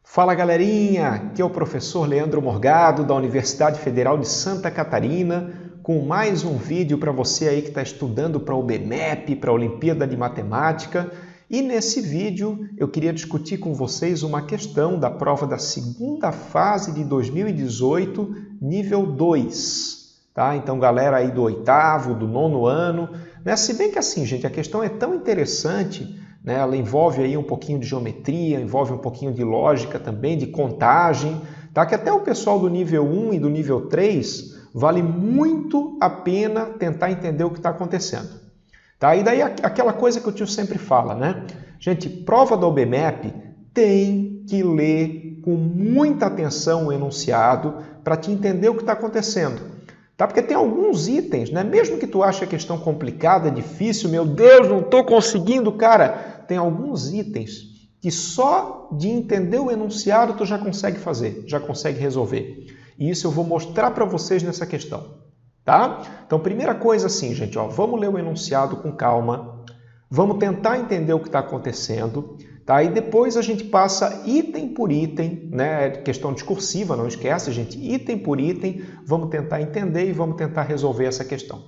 Fala galerinha, aqui é o professor Leandro Morgado da Universidade Federal de Santa Catarina com mais um vídeo para você aí que está estudando para o BMEP, para a Olimpíada de Matemática. E nesse vídeo eu queria discutir com vocês uma questão da prova da segunda fase de 2018, nível 2. Tá? Então galera aí do oitavo, do nono ano, né? Se bem que assim, gente, a questão é tão interessante, né? Ela envolve aí um pouquinho de geometria, envolve um pouquinho de lógica também, de contagem, tá? Que até o pessoal do nível 1 e do nível 3 vale muito a pena tentar entender o que está acontecendo. Tá? E daí aquela coisa que o tio sempre fala, né? Gente, prova do BMEP tem que ler com muita atenção o enunciado para te entender o que está acontecendo. Tá? Porque tem alguns itens, né? Mesmo que tu ache a questão complicada, difícil, meu Deus, não estou conseguindo, cara. Tem alguns itens que só de entender o enunciado tu já consegue fazer, já consegue resolver. E isso eu vou mostrar para vocês nessa questão. Tá? Então, primeira coisa assim, gente, ó, vamos ler o enunciado com calma, vamos tentar entender o que está acontecendo, tá? E depois a gente passa item por item, né? Questão discursiva, não esquece, gente, item por item, vamos tentar entender e vamos tentar resolver essa questão.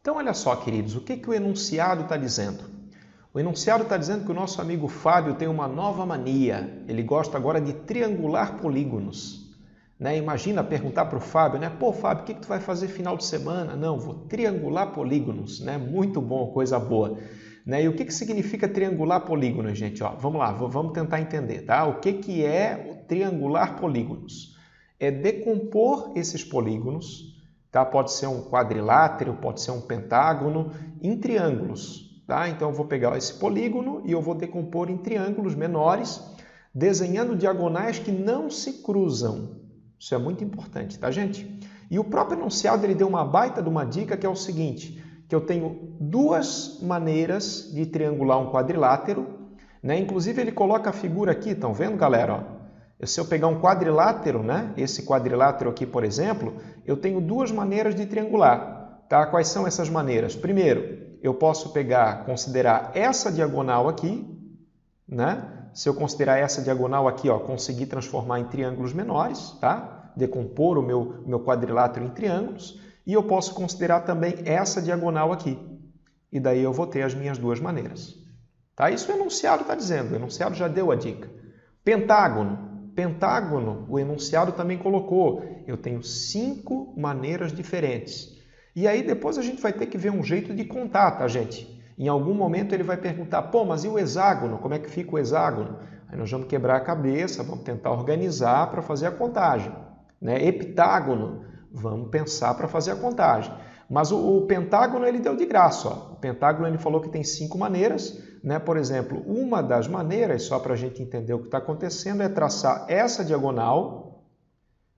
Então, olha só, queridos, o que o enunciado está dizendo? O enunciado está dizendo que o nosso amigo Fábio tem uma nova mania, ele gosta agora de triangular polígonos. Né? Imagina perguntar para o Fábio, né? Pô, Fábio, o que tu vai fazer final de semana? Não, vou triangular polígonos, né? Muito bom, coisa boa. Né? E o que significa triangular polígonos, gente? Ó, vamos lá, vamos tentar entender, tá? O que é o triangular polígonos? É decompor esses polígonos, tá? Pode ser um quadrilátero, pode ser um pentágono, em triângulos. Tá? Então eu vou pegar esse polígono e eu vou decompor em triângulos menores, desenhando diagonais que não se cruzam. Isso é muito importante, tá, gente? E o próprio enunciado ele deu uma baita de uma dica que é o seguinte, que eu tenho duas maneiras de triangular um quadrilátero, né? Inclusive ele coloca a figura aqui, estão vendo, galera? Ó, se eu pegar um quadrilátero, né? Esse quadrilátero aqui, por exemplo, eu tenho duas maneiras de triangular. Tá? Quais são essas maneiras? Primeiro, eu posso considerar essa diagonal aqui, né? Se eu considerar essa diagonal aqui, ó, conseguir transformar em triângulos menores, tá? Decompor o meu quadrilátero em triângulos. E eu posso considerar também essa diagonal aqui. E daí eu vou ter as minhas duas maneiras. Tá? Isso o enunciado está dizendo, o enunciado já deu a dica. Pentágono. Pentágono, o enunciado também colocou. Eu tenho 5 maneiras diferentes. E aí depois a gente vai ter que ver um jeito de contar, tá, gente? Em algum momento ele vai perguntar, pô, mas e o hexágono? Como é que fica o hexágono? Aí nós vamos quebrar a cabeça, vamos tentar organizar para fazer a contagem. Né? Heptágono, vamos pensar para fazer a contagem. Mas o pentágono ele deu de graça. Ó. O pentágono ele falou que tem 5 maneiras. Né? Por exemplo, uma das maneiras, só para a gente entender o que está acontecendo, é traçar essa diagonal,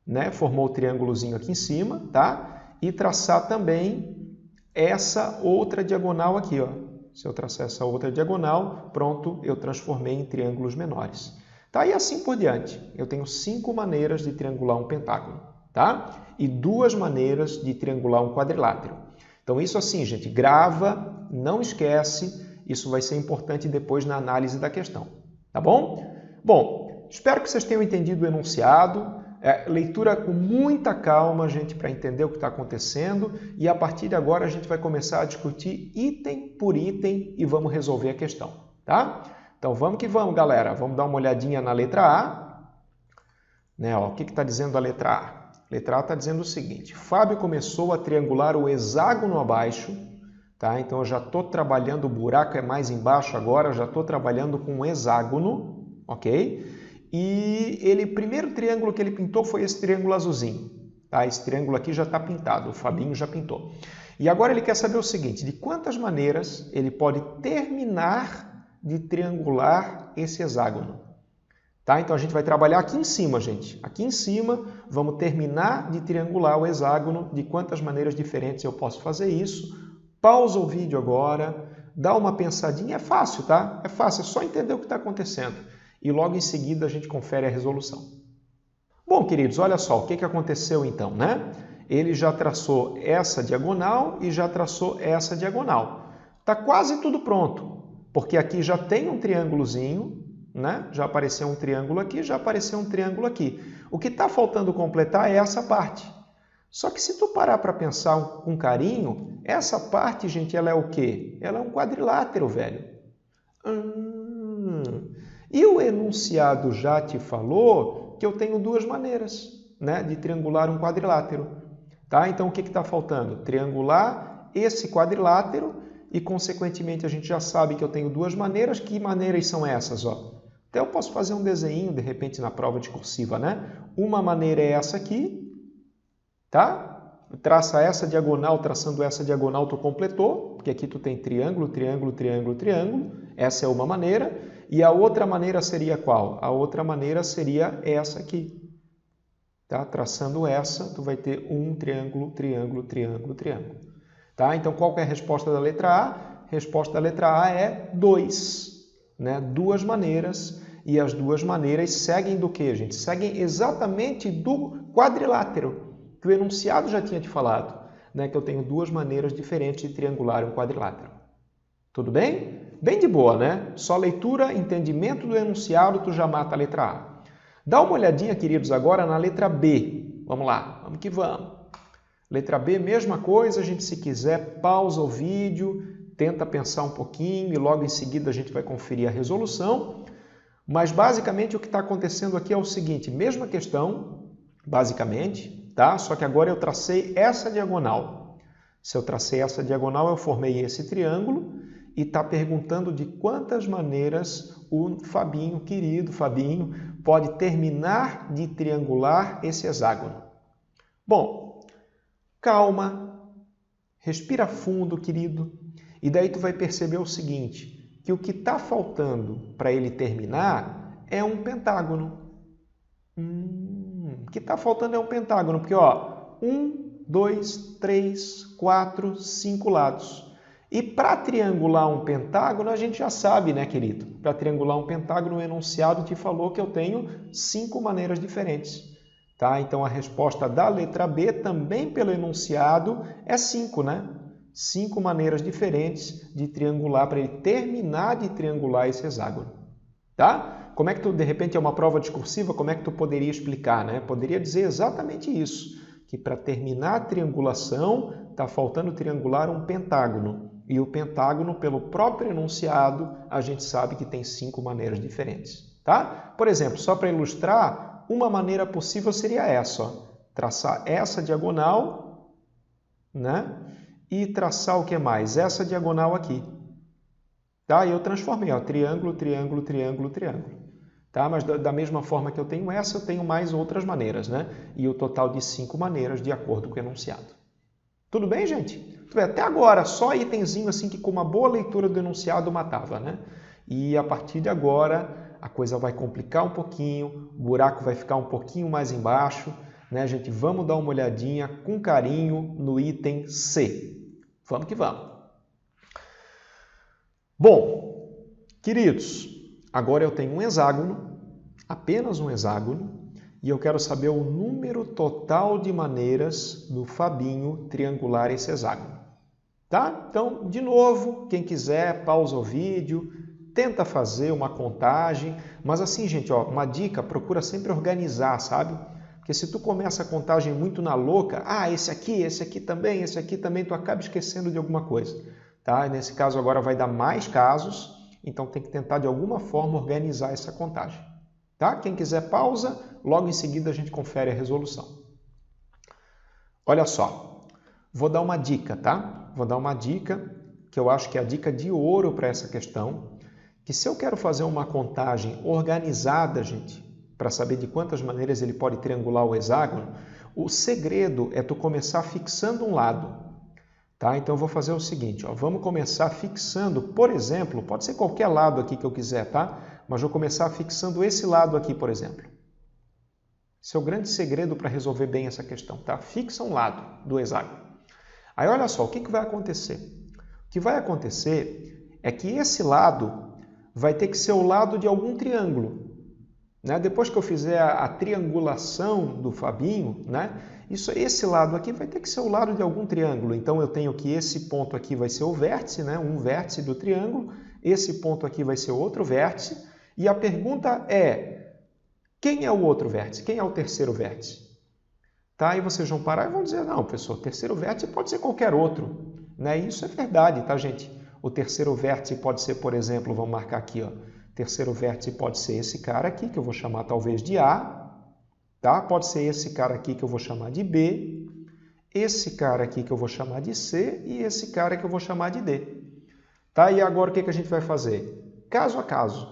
né? Formou o triângulozinho aqui em cima, tá? E traçar também essa outra diagonal aqui, ó. Se eu traçar essa outra diagonal, pronto, eu transformei em triângulos menores. Tá? E assim por diante. Eu tenho 5 maneiras de triangular um pentágono, tá? E 2 maneiras de triangular um quadrilátero. Então isso assim, gente, grava, não esquece, isso vai ser importante depois na análise da questão, tá bom? Bom, espero que vocês tenham entendido o enunciado. Leitura com muita calma, gente, para entender o que está acontecendo e a partir de agora a gente vai começar a discutir item por item e vamos resolver a questão, tá? Então vamos que vamos, galera. Vamos dar uma olhadinha na letra A. Né, ó, o que está dizendo a letra A? A letra A está dizendo o seguinte, Fábio começou a triangular o hexágono abaixo, tá? Então eu já estou trabalhando, o buraco é mais embaixo agora, eu já estou trabalhando com um hexágono, ok? E o primeiro triângulo que ele pintou foi esse triângulo azulzinho. Tá? Esse triângulo aqui já está pintado, o Fabinho já pintou. E agora ele quer saber o seguinte, de quantas maneiras ele pode terminar de triangular esse hexágono. Tá? Então a gente vai trabalhar aqui em cima, gente. Aqui em cima, vamos terminar de triangular o hexágono. De quantas maneiras diferentes eu posso fazer isso? Pausa o vídeo agora, dá uma pensadinha. É fácil, tá? É fácil, é só entender o que está acontecendo. E logo em seguida a gente confere a resolução. Bom, queridos, olha só o que aconteceu então, né? Ele já traçou essa diagonal e já traçou essa diagonal. Está quase tudo pronto, porque aqui já tem um triângulozinho, né? Já apareceu um triângulo aqui, já apareceu um triângulo aqui. O que está faltando completar é essa parte. Só que se tu parar para pensar com carinho, essa parte, gente, ela é o quê? Ela é um quadrilátero, velho. E o enunciado já te falou que eu tenho duas maneiras, né, de triangular um quadrilátero. Tá? Então, o que está faltando? Triangular esse quadrilátero e, consequentemente, a gente já sabe que eu tenho duas maneiras. Que maneiras são essas? Ó? Até eu posso fazer um desenho, de repente, na prova de cursiva, né? Uma maneira é essa aqui, tá? Traça essa diagonal, traçando essa diagonal tu completou, porque aqui tu tem triângulo, triângulo, triângulo, triângulo. Essa é uma maneira. E a outra maneira seria qual? A outra maneira seria essa aqui. Tá? Traçando essa, tu vai ter um triângulo, triângulo, triângulo, triângulo. Tá? Então, qual que é a resposta da letra A? A resposta da letra A é 2. Né? Duas maneiras. E as duas maneiras seguem do que, gente? Seguem exatamente do quadrilátero, que o enunciado já tinha te falado. Né? Que eu tenho duas maneiras diferentes de triangular um quadrilátero. Tudo bem? Bem de boa, né? Só leitura, entendimento do enunciado, tu já mata a letra A. Dá uma olhadinha, queridos, agora na letra B. Vamos lá, vamos que vamos. Letra B, mesma coisa, a gente se quiser pausa o vídeo, tenta pensar um pouquinho e logo em seguida a gente vai conferir a resolução. Mas basicamente o que está acontecendo aqui é o seguinte, mesma questão, basicamente, tá? Só que agora eu tracei essa diagonal. Se eu tracei essa diagonal, eu formei esse triângulo. E está perguntando de quantas maneiras o Fabinho, querido Fabinho, pode terminar de triangular esse hexágono. Bom, calma, respira fundo, querido, e daí tu vai perceber o seguinte, que o que está faltando para ele terminar é um pentágono. O que está faltando é um pentágono, porque ó, 1, 2, 3, 4, 5 lados. E para triangular um pentágono, a gente já sabe, né, querido? Para triangular um pentágono, o enunciado te falou que eu tenho 5 maneiras diferentes. Tá? Então, a resposta da letra B, também pelo enunciado, é 5, né? 5 maneiras diferentes de triangular, para ele terminar de triangular esse hexágono. Tá? Como é que tu, de repente, é uma prova discursiva, como é que tu poderia explicar, né? Poderia dizer exatamente isso, que para terminar a triangulação, está faltando triangular um pentágono. E o pentágono, pelo próprio enunciado, a gente sabe que tem 5 maneiras diferentes. Tá? Por exemplo, só para ilustrar, uma maneira possível seria essa. Ó. Traçar essa diagonal, né? E traçar o que mais? Essa diagonal aqui. Tá? E eu transformei, ó, triângulo, triângulo, triângulo, triângulo. Tá? Mas da mesma forma que eu tenho essa, eu tenho mais outras maneiras, né? E o total de 5 maneiras, de acordo com o enunciado. Tudo bem, gente? Até agora, só itemzinho assim que com uma boa leitura do enunciado matava, né? E a partir de agora, a coisa vai complicar um pouquinho, o buraco vai ficar um pouquinho mais embaixo, né, gente? Vamos dar uma olhadinha com carinho no item C. Vamos que vamos. Bom, queridos, agora eu tenho um hexágono, apenas um hexágono, e eu quero saber o número total de maneiras do Fabinho triangular esse hexágono. Tá? Então, de novo, quem quiser, pausa o vídeo, tenta fazer uma contagem, mas assim, gente, ó, uma dica, procura sempre organizar, sabe? Porque se tu começa a contagem muito na louca, esse aqui também, tu acaba esquecendo de alguma coisa. Tá? E nesse caso agora vai dar mais casos, então tem que tentar de alguma forma organizar essa contagem. Tá? Quem quiser pausa, logo em seguida a gente confere a resolução. Olha só, vou dar uma dica, tá? Vou dar uma dica, que eu acho que é a dica de ouro para essa questão, que se eu quero fazer uma contagem organizada, gente, para saber de quantas maneiras ele pode triangular o hexágono, o segredo é tu começar fixando um lado. Tá? Então eu vou fazer o seguinte, ó, vamos começar fixando, por exemplo, pode ser qualquer lado aqui que eu quiser, tá? Mas vou começar fixando esse lado aqui, por exemplo. Esse é o grande segredo para resolver bem essa questão, tá? Fixa um lado do hexágono. Aí olha só, o que vai acontecer? O que vai acontecer é que esse lado vai ter que ser o lado de algum triângulo. né? Depois que eu fizer a triangulação do Fabinho, né? Esse lado aqui vai ter que ser o lado de algum triângulo. Então eu tenho que esse ponto aqui vai ser o vértice, né? Um vértice do triângulo. Esse ponto aqui vai ser outro vértice. E a pergunta é, quem é o outro vértice? Quem é o terceiro vértice? Tá? E vocês vão parar e vão dizer, não, professor, o terceiro vértice pode ser qualquer outro. Né? Isso é verdade, tá, gente? O terceiro vértice pode ser, por exemplo, vamos marcar aqui, ó. Terceiro vértice pode ser esse cara aqui, que eu vou chamar talvez de A. Tá? Pode ser esse cara aqui que eu vou chamar de B. Esse cara aqui que eu vou chamar de C. E esse cara que eu vou chamar de D. Tá? E agora o que a gente vai fazer? Caso a caso.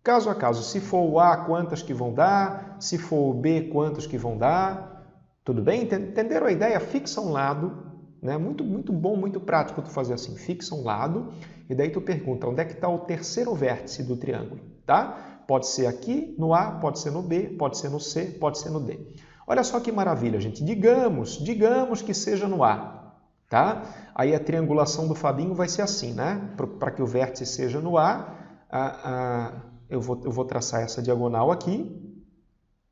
Caso a caso. Se for o A, quantas que vão dar? Se for o B, quantos que vão dar? Tudo bem? Entenderam a ideia? Fixa um lado. Né? Muito bom, muito prático tu fazer assim. Fixa um lado e daí tu pergunta onde é que está o terceiro vértice do triângulo. Tá? Pode ser aqui no A, pode ser no B, pode ser no C, pode ser no D. Olha só que maravilha, gente. Digamos que seja no A. Tá? Aí a triangulação do Fabinho vai ser assim, né? Para que o vértice seja no A, eu vou traçar essa diagonal aqui.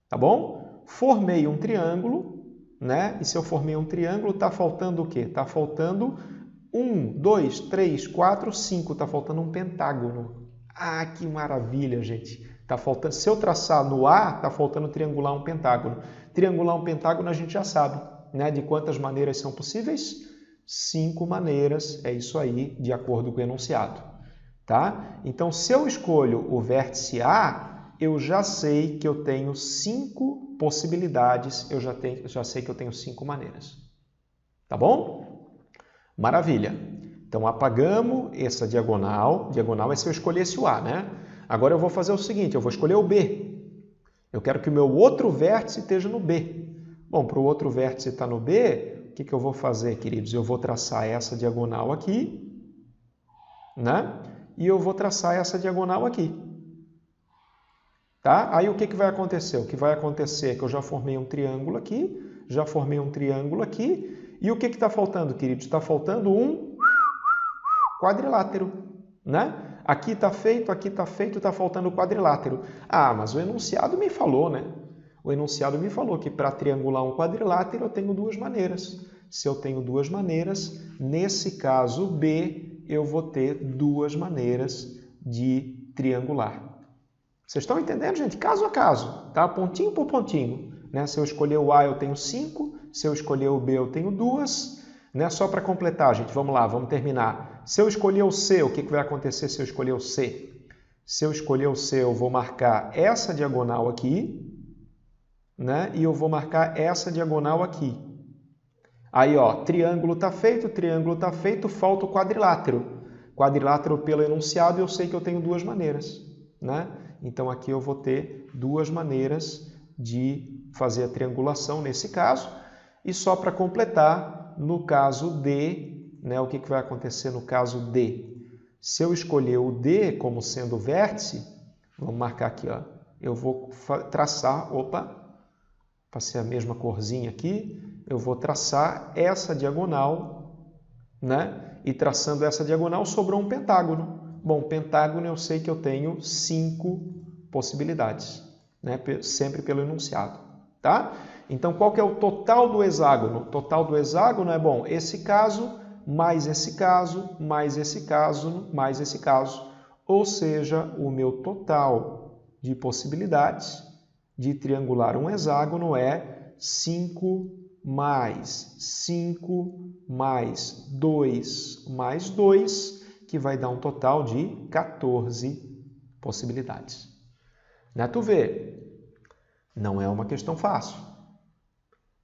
Tá bom? Formei um triângulo. Né? E se eu formei um triângulo, está faltando o quê? Está faltando 1, 2, 3, 4, 5. Está faltando um pentágono. Ah, que maravilha, gente. Tá faltando... Se eu traçar no A, está faltando triangular um pentágono. Triangular um pentágono a gente já sabe. Né? De quantas maneiras são possíveis? 5 maneiras. É isso aí, de acordo com o enunciado. Tá? Então, se eu escolho o vértice A, eu já sei que eu tenho 5 possibilidades, eu já sei que eu tenho 5 maneiras. Tá bom? Maravilha. Então, apagamos essa diagonal. Diagonal é se eu escolhesse o A, né? Agora eu vou fazer o seguinte, eu vou escolher o B. Eu quero que o meu outro vértice esteja no B. Bom, para o outro vértice estar no B, o que eu vou fazer, queridos? Eu vou traçar essa diagonal aqui, né? E eu vou traçar essa diagonal aqui. Tá? Aí o que vai acontecer? O que vai acontecer é que eu já formei um triângulo aqui, já formei um triângulo aqui, e o que está faltando, queridos? Está faltando um quadrilátero, né? Aqui está feito, está faltando o quadrilátero. Ah, mas o enunciado me falou, né? O enunciado me falou que para triangular um quadrilátero eu tenho 2 maneiras. Se eu tenho 2 maneiras, nesse caso B, eu vou ter 2 maneiras de triangular. Vocês estão entendendo, gente? Caso a caso, tá? Pontinho por pontinho. Né? Se eu escolher o A, eu tenho 5. Se eu escolher o B, eu tenho 2. Né? Só para completar, gente, vamos lá, vamos terminar. Se eu escolher o C, o que vai acontecer se eu escolher o C? Se eu escolher o C, eu vou marcar essa diagonal aqui, né? E eu vou marcar essa diagonal aqui. Aí, ó, triângulo está feito, falta o quadrilátero. Quadrilátero pelo enunciado, eu sei que eu tenho 2 maneiras, né? Então, aqui eu vou ter 2 maneiras de fazer a triangulação nesse caso. E só para completar, no caso D, né, o que vai acontecer no caso D? Se eu escolher o D como sendo o vértice, vamos marcar aqui, ó, eu vou traçar, passei a mesma corzinha aqui, eu vou traçar essa diagonal, né? E traçando essa diagonal sobrou um pentágono. Bom, pentágono eu sei que eu tenho 5 possibilidades, né? Sempre pelo enunciado, tá? Então, qual que é o total do hexágono? O total do hexágono é, bom, esse caso, mais esse caso, mais esse caso, mais esse caso. Ou seja, o meu total de possibilidades de triangular um hexágono é 5 mais 5 mais 2 mais 2, que vai dar um total de 14 possibilidades. Né? Tu vê, não é uma questão fácil.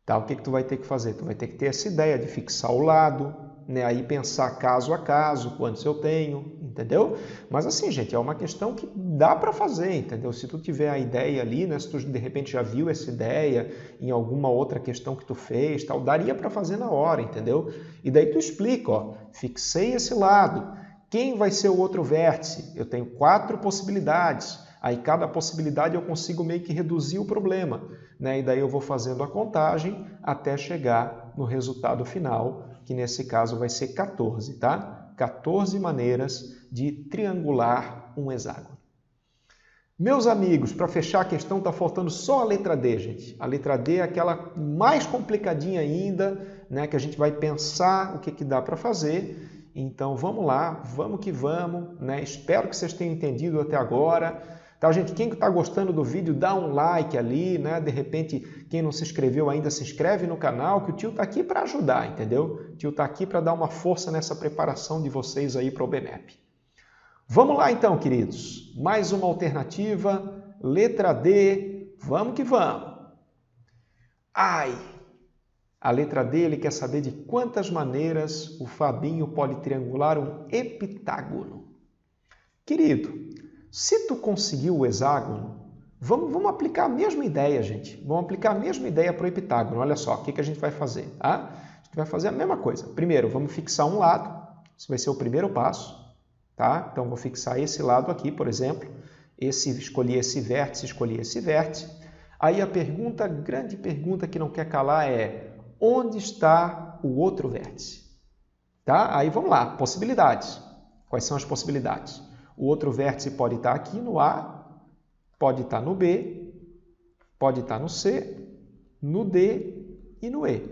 Tá? O que tu vai ter que fazer? Tu vai ter que ter essa ideia de fixar o lado, né? Aí pensar caso a caso, quantos eu tenho, entendeu? Mas assim, gente, é uma questão que dá para fazer, entendeu? Se tu tiver a ideia ali, né? Se tu de repente já viu essa ideia em alguma outra questão que tu fez, tal, daria para fazer na hora, entendeu? E daí tu explica, ó, fixei esse lado. Quem vai ser o outro vértice? Eu tenho 4 possibilidades. Aí cada possibilidade eu consigo meio que reduzir o problema, né? E daí eu vou fazendo a contagem até chegar no resultado final, que nesse caso vai ser 14, tá? 14 maneiras de triangular um hexágono. Meus amigos, para fechar a questão, está faltando só a letra D, gente. A letra D é aquela mais complicadinha ainda, né, que a gente vai pensar o que dá para fazer. Então, vamos lá, vamos que vamos, né? Espero que vocês tenham entendido até agora. Tá, gente? Quem está gostando do vídeo, dá um like ali, né? De repente, quem não se inscreveu ainda, se inscreve no canal, que o tio está aqui para ajudar, entendeu? O tio está aqui para dar uma força nessa preparação de vocês aí para o BMEP. Vamos lá então, queridos. Mais uma alternativa, letra D, vamos que vamos. Ai, a letra D, ele quer saber de quantas maneiras o Fabinho pode triangular um heptágono. Querido, se tu conseguiu o hexágono, vamos aplicar a mesma ideia, gente. Vamos aplicar a mesma ideia para o heptágono. Olha só, o que a gente vai fazer, tá? A gente vai fazer a mesma coisa. Primeiro, vamos fixar um lado. Esse vai ser o primeiro passo. Tá? Então, vou fixar esse lado aqui, por exemplo. Escolhi esse vértice. Aí a grande pergunta que não quer calar é: onde está o outro vértice? Tá? Aí vamos lá, possibilidades. Quais são as possibilidades? O outro vértice pode estar aqui no A, pode estar no B, pode estar no C, no D e no E.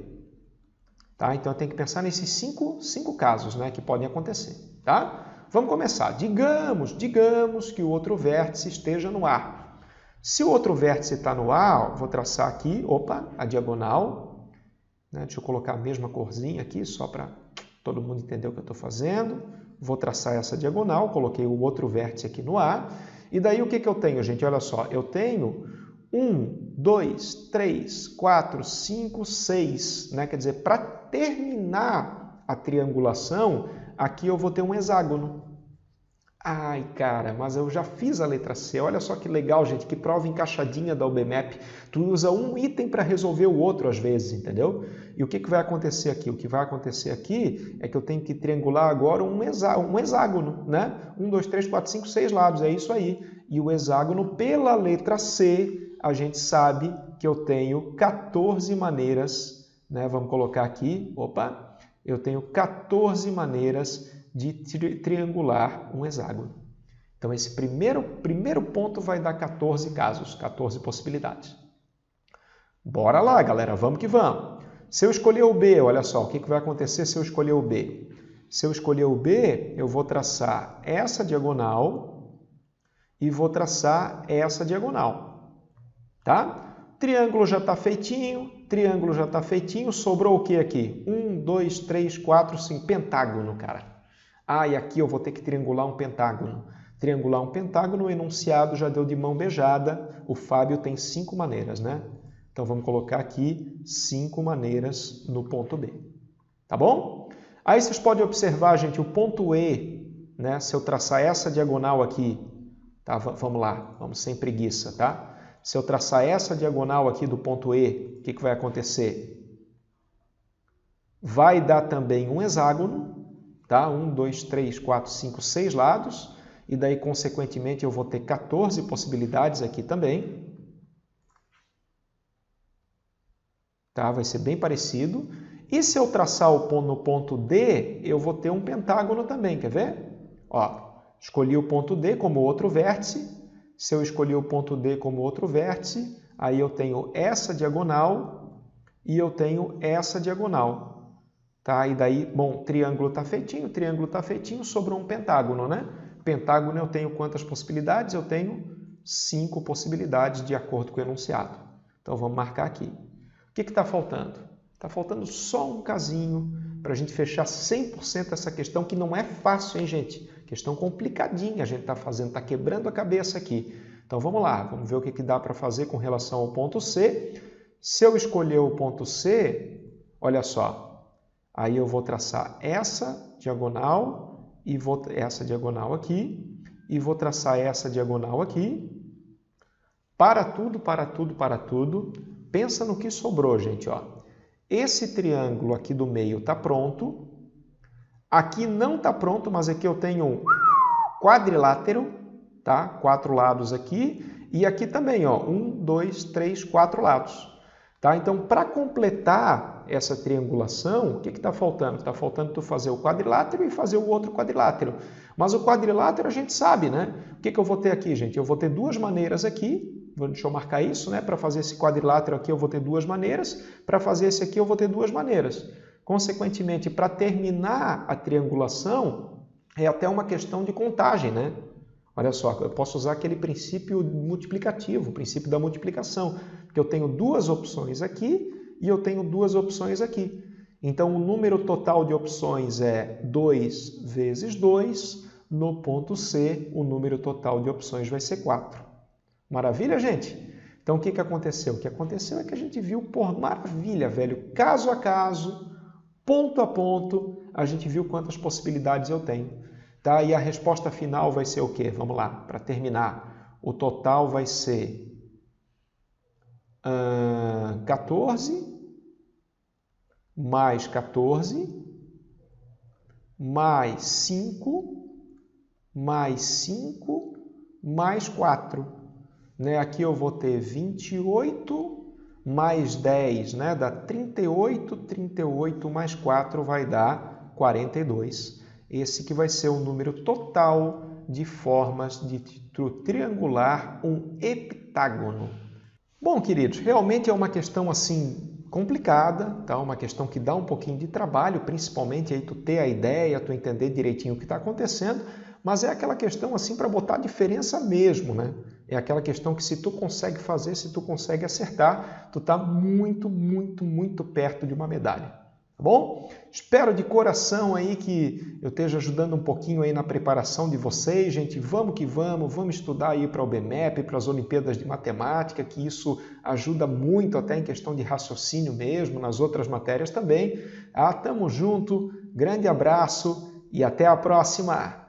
Tá? Então, eu tenho que pensar nesses cinco casos, né, que podem acontecer. Tá? Vamos começar. Digamos que o outro vértice esteja no A. Se o outro vértice está no A, vou traçar aqui, a diagonal. Né? Deixa eu colocar a mesma corzinha aqui, só para todo mundo entender o que eu estou fazendo. Vou traçar essa diagonal, coloquei o outro vértice aqui no A. E daí o que eu tenho, gente? Olha só, eu tenho 1, 2, 3, 4, 5, 6. Né? Quer dizer, para terminar a triangulação, aqui eu vou ter um hexágono. Ai, cara, mas eu já fiz a letra C. Olha só que legal, gente, que prova encaixadinha da UBMEP. Tu usa um item para resolver o outro às vezes, entendeu? E o que vai acontecer aqui? O que vai acontecer aqui é que eu tenho que triangular agora um hexágono, né? 1, 2, 3, 4, 5, 6 lados, é isso aí. E o hexágono, pela letra C, a gente sabe que eu tenho 14 maneiras, né? Vamos colocar aqui, eu tenho 14 maneiras de triangular um hexágono. Então, esse primeiro ponto vai dar 14 casos, 14 possibilidades. Bora lá, galera, vamos que vamos. Se eu escolher o B, olha só, o que vai acontecer se eu escolher o B? Se eu escolher o B, eu vou traçar essa diagonal e vou traçar essa diagonal. Tá? Triângulo já está feitinho, sobrou o que aqui? 1, 2, 3, 4, 5, pentágono, cara. E aqui eu vou ter que triangular um pentágono. Triangular um pentágono, o enunciado já deu de mão beijada. O Fábio tem 5 maneiras, né? Então, vamos colocar aqui 5 maneiras no ponto B. Tá bom? Aí vocês podem observar, gente, o ponto E, né? Se eu traçar essa diagonal aqui, tá? Vamos lá, vamos sem preguiça, tá? Se eu traçar essa diagonal aqui do ponto E, o que vai acontecer? Vai dar também um hexágono. Tá? 1, 2, 3, 4, 5, 6 lados. E daí, consequentemente, eu vou ter 14 possibilidades aqui também. Tá? Vai ser bem parecido. E se eu traçar no ponto D, eu vou ter um pentágono também. Quer ver? Escolhi o ponto D como outro vértice. Se eu escolher o ponto D como outro vértice, aí eu tenho essa diagonal e eu tenho essa diagonal. Tá? E daí, bom, triângulo está feitinho, sobrou um pentágono, né? Pentágono eu tenho quantas possibilidades? Eu tenho 5 possibilidades de acordo com o enunciado. Então, vamos marcar aqui. O que está faltando? Está faltando só um casinho para a gente fechar 100% essa questão, que não é fácil, hein, gente? Questão complicadinha a gente está fazendo, está quebrando a cabeça aqui. Então, vamos lá, vamos ver o que dá para fazer com relação ao ponto C. Se eu escolher o ponto C, olha só, aí eu vou traçar essa diagonal e essa diagonal aqui e vou traçar essa diagonal aqui. Para tudo. Pensa no que sobrou, gente. Esse triângulo aqui do meio está pronto. Aqui não está pronto, mas aqui eu tenho um quadrilátero, tá? 4 lados aqui. E aqui também, 1, 2, 3, 4 lados. Tá? Então, para completar essa triangulação, o que está faltando? Está faltando tu fazer o quadrilátero e fazer o outro quadrilátero. Mas o quadrilátero a gente sabe, né? O que eu vou ter aqui, gente? Eu vou ter duas maneiras aqui. Deixa eu marcar isso, né? Para fazer esse quadrilátero aqui eu vou ter duas maneiras. Para fazer esse aqui eu vou ter duas maneiras. Consequentemente, para terminar a triangulação, é até uma questão de contagem, né? Olha só, eu posso usar aquele princípio multiplicativo, o princípio da multiplicação, porque eu tenho duas opções aqui e eu tenho duas opções aqui. Então, o número total de opções é 2 vezes 2. No ponto C, o número total de opções vai ser 4. Maravilha, gente? Então, o que aconteceu? O que aconteceu é que a gente viu, por maravilha, velho, caso a caso, ponto a ponto, a gente viu quantas possibilidades eu tenho. Tá? E a resposta final vai ser o quê? Vamos lá, para terminar. O total vai ser 14 mais 14 mais 5 mais 5 mais 4. Né? Aqui eu vou ter 28 mais 10, né? Dá 38, 38 mais 4 vai dar 42. Esse que vai ser o número total de formas de triangular um heptágono. Bom, queridos, realmente é uma questão assim complicada, tá? Uma questão que dá um pouquinho de trabalho, principalmente aí tu ter a ideia, tu entender direitinho o que está acontecendo, mas é aquela questão assim para botar diferença mesmo, né? É aquela questão que se tu consegue fazer, se tu consegue acertar, tu está muito, muito, muito perto de uma medalha. Tá bom? Espero de coração aí que eu esteja ajudando um pouquinho aí na preparação de vocês, gente. Vamos que vamos estudar aí para o BMEP, para as Olimpíadas de Matemática, que isso ajuda muito até em questão de raciocínio mesmo, nas outras matérias também. Tamo junto, grande abraço e até a próxima!